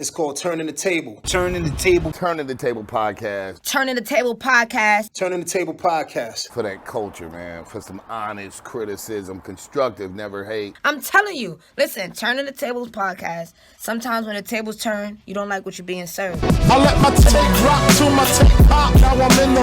It's called Turning the Table. Turning the Table. Turning the Table podcast. Turning the Table podcast. Turning the Table podcast. For that culture, man. For some honest criticism, constructive, never hate. I'm telling you, listen, Turning the Tables podcast. Sometimes when the tables turn, you don't like what you're being served. I let my tape rock to my tape pop. Now I'm in the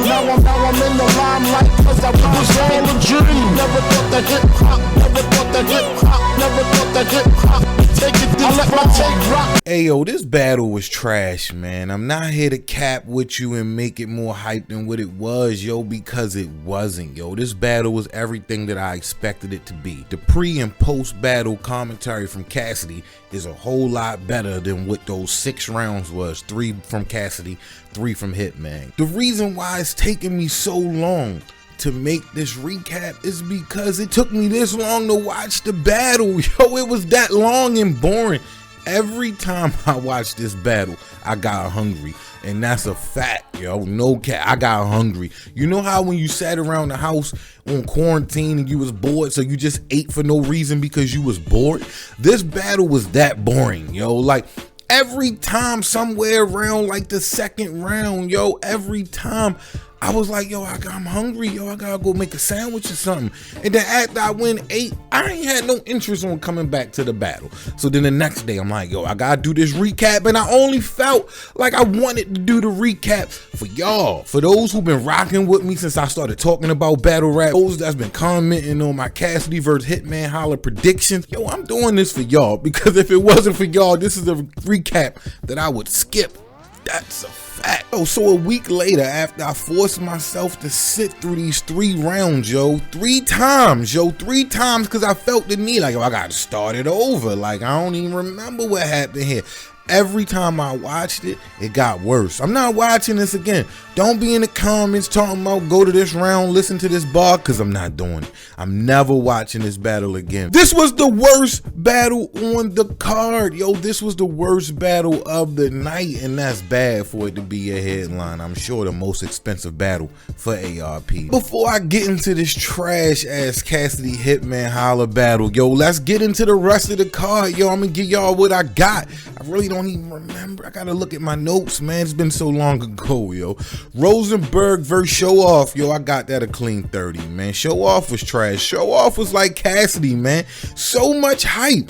limelight, cause I was all a dream. Never thought that hip hop, never thought that hip hop, never thought that hip hop. Take it, I let my tape rock. Hey yo, this battle was trash, man. I'm not here to cap with you and make it more hype than what it was, yo, because it wasn't, yo. This battle was everything that I expected it to be. The pre and post battle commentary from Cassidy is a whole lot better than what those 6 rounds was. 3 from Cassidy, 3 from Hitman. The reason why it's taking me so long to make this recap is because it took me this long to watch the battle. Yo, it was that long and boring. Every time I watched this battle, I got hungry. And that's a fact, yo. No cap, I got hungry. You know how when you sat around the house on quarantine and you was bored, so you just ate for no reason because you was bored? This battle was that boring, yo. Like, every time somewhere around like the 2nd round, yo, every time I was like, yo, I'm hungry, yo, I gotta go make a sandwich or something. And then after I went 8, I ain't had no interest on coming back to the battle. So then the next day, I'm like, yo, I gotta do this recap. And I only felt like I wanted to do the recap for y'all. For those who've been rocking with me since I started talking about battle rap, those that's been commenting on my Cassidy Vs Hitman Holla predictions, yo, I'm doing this for y'all. Because if it wasn't for y'all, this is a recap that I would skip. That's a fact. Oh, so a week later, after I forced myself to sit through these 3 rounds, yo, 3 times, because I felt the need, like, yo, I gotta start it over. Like, I don't even remember what happened here. Every time I watched it, it got worse. I'm not watching this again. Don't be in the comments talking about go to this round, listen to this bar, because I'm not doing it. I'm never watching this battle again. This was the worst battle on the card. Yo, this was the worst battle of the night, and that's bad for it to be a headline. I'm sure the most expensive battle for ARP. Before I get into this trash-ass Cassidy Hitman Holla battle, yo, let's get into the rest of the card. Yo, I'm going to give y'all what I got. I really don't even remember. I gotta look at my notes, man. It's been so long ago, yo. Rosenberg versus Show Off, yo. I got that a clean 30, man. Show Off was trash. Show Off was like Cassidy, man. So much hype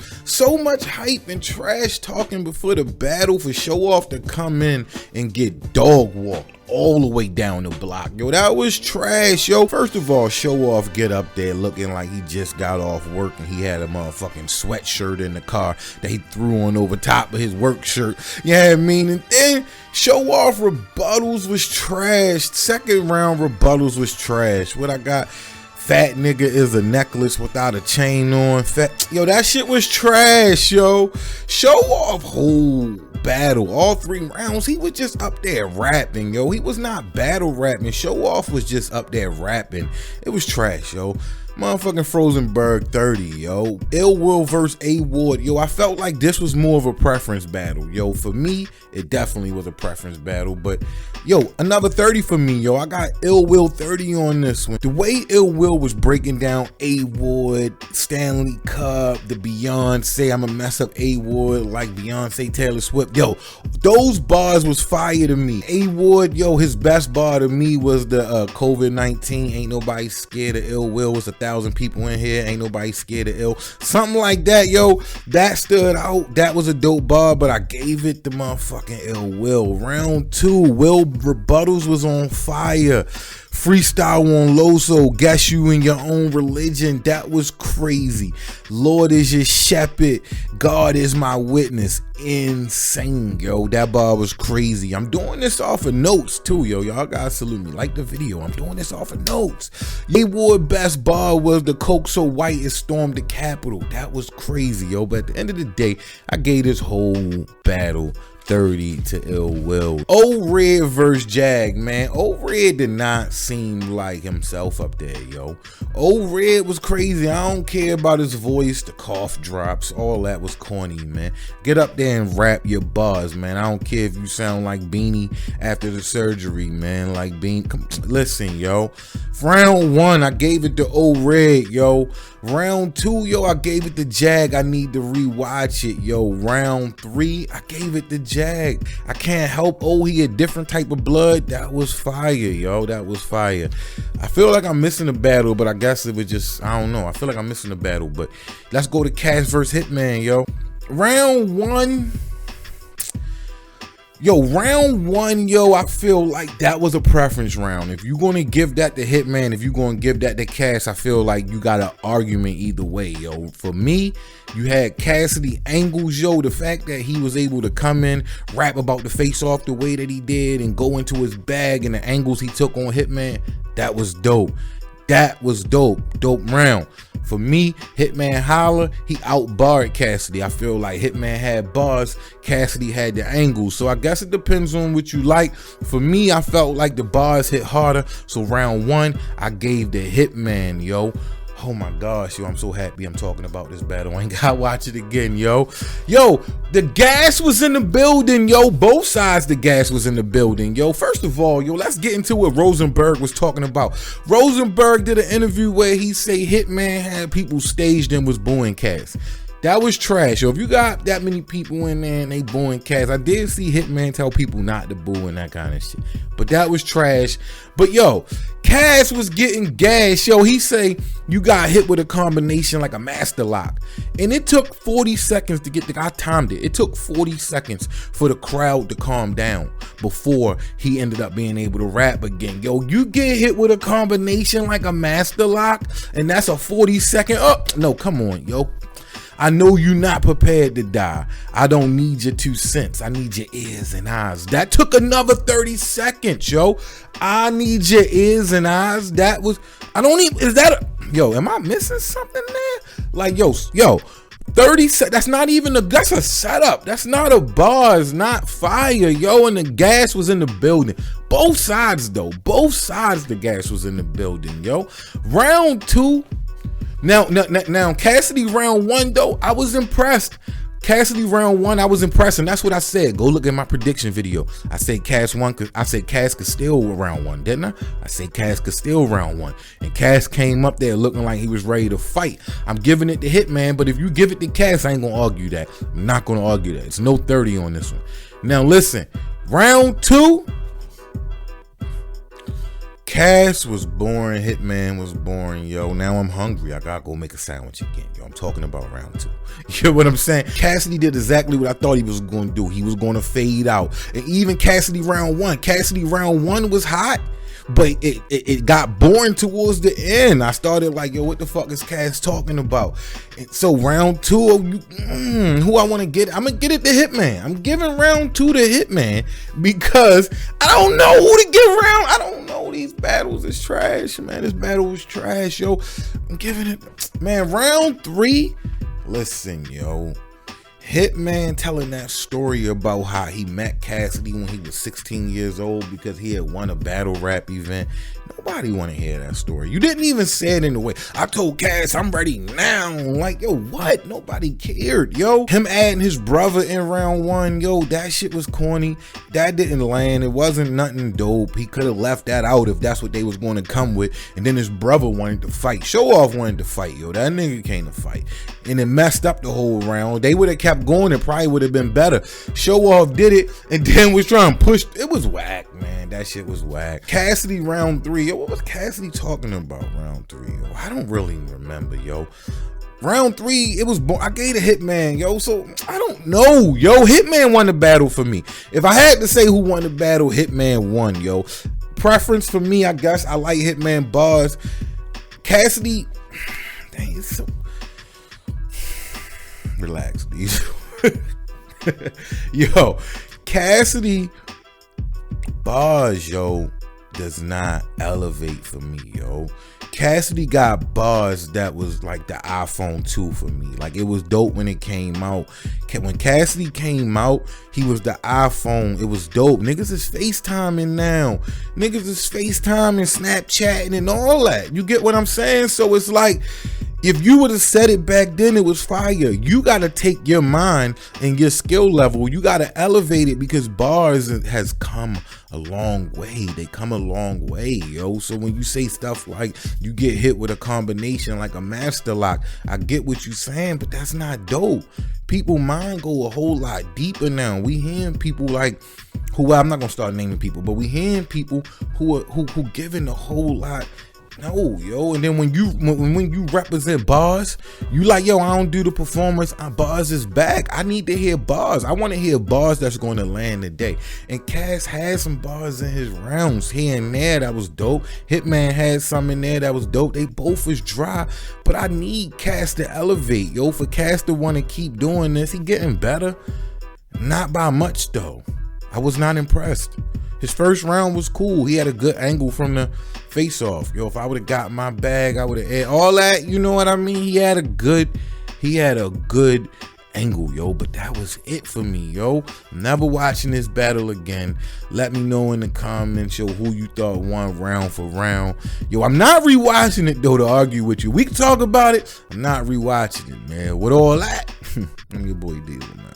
and trash talking before the battle for Show Off to come in and get dog walked all the way down the block. Yo, that was trash, yo. First of all, Show Off get up there looking like he just got off work and he had a motherfucking sweatshirt in the car that he threw on over top of his work shirt. Yeah, I mean, and then Show Off rebuttals was trash. 2nd round rebuttals was trash. What I got? Fat nigga is a necklace without a chain on. Yo, that shit was trash, yo. Show Off whole battle, all 3 rounds, he was just up there rapping, yo. He was not battle rapping. Show Off was just up there rapping. It was trash, yo. Motherfucking Rosenberg 30, yo. Ill Will versus A Ward, yo. I felt like this was more of a preference battle, yo. For me, it definitely was a preference battle, but yo, another 30 for me, yo. I got Ill Will 30 on this one. The way Ill Will was breaking down A Ward, Stanley Cup, the Beyonce, I'ma mess up A Ward like Beyonce, Taylor Swift, yo, those bars was fire to me. A Ward, yo, his best bar to me was the COVID-19, ain't nobody scared of Ill Will. It's 1,000 people in here, ain't nobody scared of ill. Something like that, yo. That stood out. That was a dope bar, but I gave it the motherfucking Ill Will. Round 2, Will rebuttals was on fire. Freestyle on Loso, guess you in your own religion. That was crazy. Lord is your shepherd, God is my witness. Insane, yo. That bar was crazy. I'm doing this off of notes too, yo. Y'all gotta salute me. Like the video. I'm doing this off of notes. A Ward best bar was the Coke So White It Stormed the Capitol. That was crazy, yo. But at the end of the day, I gave this whole battle 30 to Ill Will. O-Red versus Jag, man. O-Red did not seem like himself up there, yo. O-Red was crazy. I don't care about his voice, the cough drops, all that was corny, man. Get up there and rap your bars, man. I don't care if you sound like Beanie after the surgery, man. Like listen, yo. Round 1, I gave it to O-Red, yo. Round 2, yo, I gave it to Jag. I need to rewatch it, yo. Round 3, I gave it to Jag. Jag. I can't help, oh, he a different type of blood. That was fire, yo. That was fire. I feel like I'm missing a battle, but I guess it was just, I don't know. I feel like I'm missing a battle, but let's go to Cass vs Hitman, yo. Round one. Yo, round one, yo, I feel like that was a preference round. If you're going to give that to Hitman, if you're going to give that to Cass, I feel like you got an argument either way, yo. For me, you had Cassidy angles, yo. The fact that he was able to come in, rap about the face off the way that he did and go into his bag and the angles he took on Hitman, that was dope. That was dope. Dope round. For me, Hitman Holla, he outbarred Cassidy. I feel like Hitman had bars, Cassidy had the angles. So I guess it depends on what you like. For me, I felt like the bars hit harder. So round one, I gave the Hitman, yo. Oh my gosh, yo, I'm so happy I'm talking about this battle. I ain't gotta watch it again, yo. Yo, the gas was in the building, yo. Both sides, the gas was in the building, yo. First of all, yo, let's get into what Rosenberg was talking about. Rosenberg did an interview where he say Hitman had people staged and was booing Cass. That was trash, yo. If you got that many people in there and they booing Cass, I did see Hitman tell people not to boo and that kind of shit. But that was trash. But yo, Cass was getting gas, yo. He say you got hit with a combination like a master lock. And it took 40 seconds to get the, I timed it. It took 40 seconds for the crowd to calm down before he ended up being able to rap again. Yo, you get hit with a combination like a master lock and that's a 40-second up. No, come on, yo. I know you're not prepared to die. I don't need your 2 cents. I need your ears and eyes. That took another 30 seconds, yo. I need your ears and eyes. That was, I don't even, is that a, yo, am I missing something there? Like, yo, 30 seconds, that's not even a, that's a setup. That's not a bar, it's not fire, yo. And the gas was in the building. Both sides, though. Both sides, the gas was in the building, yo. Round two. Now, Cassidy round one, though, I was impressed. Cassidy round one, I was impressed, and that's what I said. Go look at my prediction video. I said Cass could steal round one, didn't I? I said Cass could steal round one, and Cass came up there looking like he was ready to fight. I'm giving it to Hitman, but if you give it to Cass, I ain't gonna argue that. I'm not gonna argue that. It's no 30 on this one. Now listen, round two. Cass was boring, Hitman was boring, yo. Now I'm hungry. I gotta go make a sandwich again, yo. I'm talking about round two. You know what I'm saying? Cassidy did exactly what I thought he was gonna do. He was gonna fade out. And even Cassidy round one was hot, but it got boring towards the end. I started like, yo, what the fuck is Cass talking about? And so round two, who I want to get? I'm gonna get it to Hitman. I'm giving round two to Hitman because I don't know who to give round. I don't know. These battles is trash, man. This battle was trash, yo. I'm giving it, man. Round three. Listen, yo. Hitman telling that story about how he met Cassidy when he was 16 years old because he had won a battle rap event. Nobody want to hear that story. You didn't even say it in the way. I told Cass I'm ready now. Like, yo, what? Nobody cared, yo. Him adding his brother in round one, yo, that shit was corny. That didn't land. It wasn't nothing dope. He could have left that out if that's what they was going to come with. And then his brother wanted to fight. Show Off wanted to fight, yo. That nigga came to fight. And it messed up the whole round. They would have kept going. It probably would have been better. Show Off did it and then was trying to push. It was whack, man. That shit was whack. Cassidy round three. Yo, what was Cassidy talking about round three? Yo, I don't really remember, yo. Round three, it was I gave the Hitman, yo. So I don't know, yo. Hitman won the battle for me. If I had to say who won the battle, Hitman won, yo. Preference for me, I guess. I like Hitman bars. Cassidy, dang, it's so. Relax, these. Yo, Cassidy bars, yo, does not elevate for me, yo. Cassidy got bars that was like the iPhone 2 for me. Like, it was dope when it came out. When Cassidy came out, he was the iPhone. It was dope. Niggas is FaceTiming now. Niggas is FaceTiming, Snapchatting and all that. You get what I'm saying? So it's like, If you would have said it back then, it was fire. You got to take your mind and your skill level. You got to elevate it because bars has come a long way. They come a long way, yo. So when you say stuff like you get hit with a combination like a master lock, I get what you saying, but that's not dope. People mind go a whole lot deeper now. We hearing people like who, I'm not gonna start naming people, but we hearing people who giving a whole lot. No, yo, and then when you represent bars, you like, yo, I don't do the performance. Bars is back. I need to hear bars. I want to hear bars that's going to land today. And Cass had some bars in his rounds here and there that was dope. Hitman had some in there that was dope. They both was dry, but I need Cass to elevate, yo. For Cass to want to keep doing this, he getting better. Not by much though. I was not impressed. His first round was cool. He had a good angle from the face off. Yo, if I would have got my bag, I would have had all that. You know what I mean? He had a good angle, yo. But that was it for me, yo. I'm never watching this battle again. Let me know in the comments, yo, who you thought won round for round. Yo, I'm not rewatching it though to argue with you. We can talk about it. I'm not rewatching it, man. With all that, I'm your boy Diesel, man.